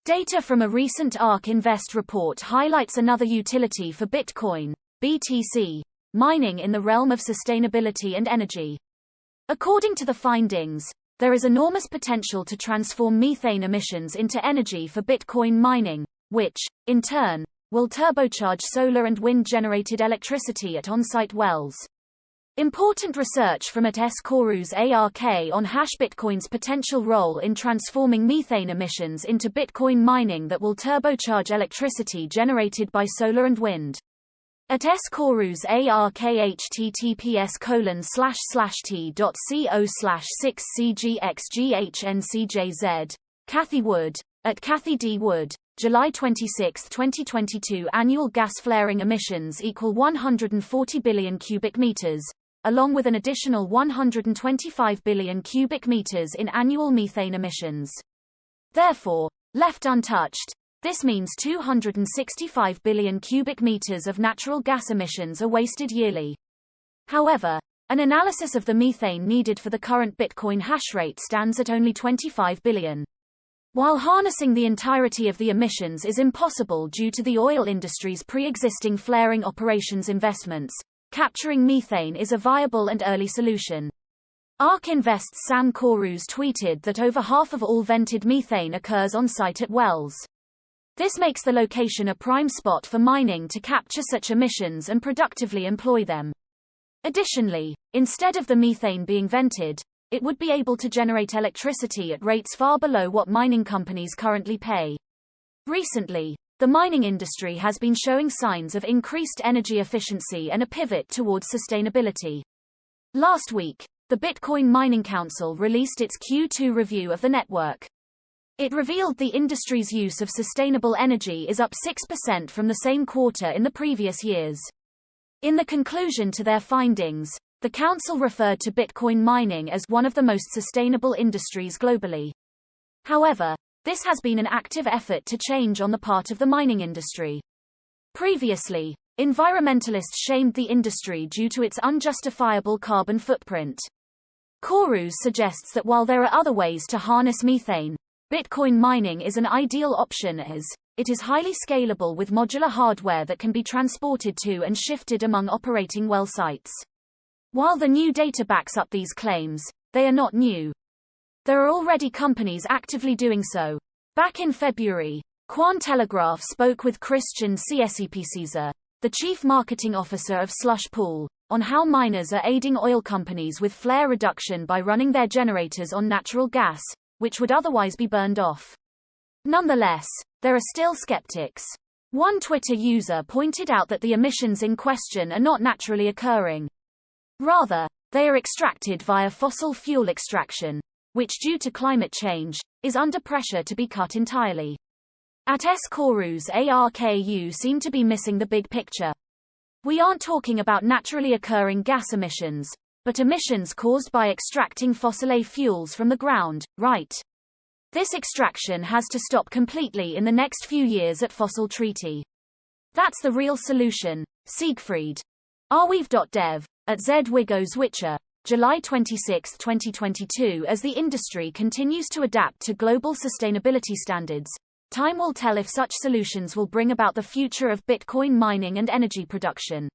Data from a recent Ark Invest report highlights another utility for Bitcoin, BTC, mining in the realm of sustainability and energy. According to the findings, there is enormous potential to transform methane emissions into energy for Bitcoin mining, which, in turn, will turbocharge solar and wind-generated electricity at on-site wells. Important research from Korus Ark on Bitcoin's potential role in transforming methane emissions into Bitcoin mining that will turbocharge electricity generated by solar and wind. At Korus Ark https://t.co/6cgxghncjz. Kathy Wood. At Kathy D. Wood, July 26, 2022. Annual gas flaring emissions equal 140 billion cubic meters, along with an additional 125 billion cubic meters in annual methane emissions. Therefore, left untouched, this means 265 billion cubic meters of natural gas emissions are wasted yearly. However, an analysis of the methane needed for the current Bitcoin hashrate stands at only 25 billion. While harnessing the entirety of the emissions is impossible due to the oil industry's pre-existing flaring operations investments, capturing methane is a viable and early solution. Ark Invest's Sam Korus tweeted that over half of all vented methane occurs on-site at wells. This makes the location a prime spot for mining to capture such emissions and productively employ them. Additionally, instead of the methane being vented, it would be able to generate electricity at rates far below what mining companies currently pay. Recently, the mining industry has been showing signs of increased energy efficiency and a pivot towards sustainability. Last week, the Bitcoin Mining Council released its Q2 review of the network. It revealed the industry's use of sustainable energy is up 6% from the same quarter in the previous years. In the conclusion to their findings, the council referred to Bitcoin mining as one of the most sustainable industries globally. However, this has been an active effort to change on the part of the mining industry. Previously, environmentalists shamed the industry due to its unjustifiable carbon footprint. Korus suggests that while there are other ways to harness methane, Bitcoin mining is an ideal option as it is highly scalable with modular hardware that can be transported to and shifted among operating well sites. While the new data backs up these claims, they are not new. There are already companies actively doing so. Back in February, Cointelegraph spoke with Christian Csepciza, the chief marketing officer of Slush Pool, on how miners are aiding oil companies with flare reduction by running their generators on natural gas, which would otherwise be burned off. Nonetheless, there are still skeptics. One Twitter user pointed out that the emissions in question are not naturally occurring. Rather, they are extracted via fossil fuel extraction, which due to climate change, is under pressure to be cut entirely. At Korus Ark you seem to be missing the big picture. We aren't talking about naturally occurring gas emissions, but emissions caused by extracting fossil fuels from the ground, right? This extraction has to stop completely in the next few years at Fossil Treaty. That's the real solution. Siegfried. Arweave.dev, at ZWigOSwitcher, July 26, 2022. As the industry continues to adapt to global sustainability standards, time will tell if such solutions will bring about the future of Bitcoin mining and energy production.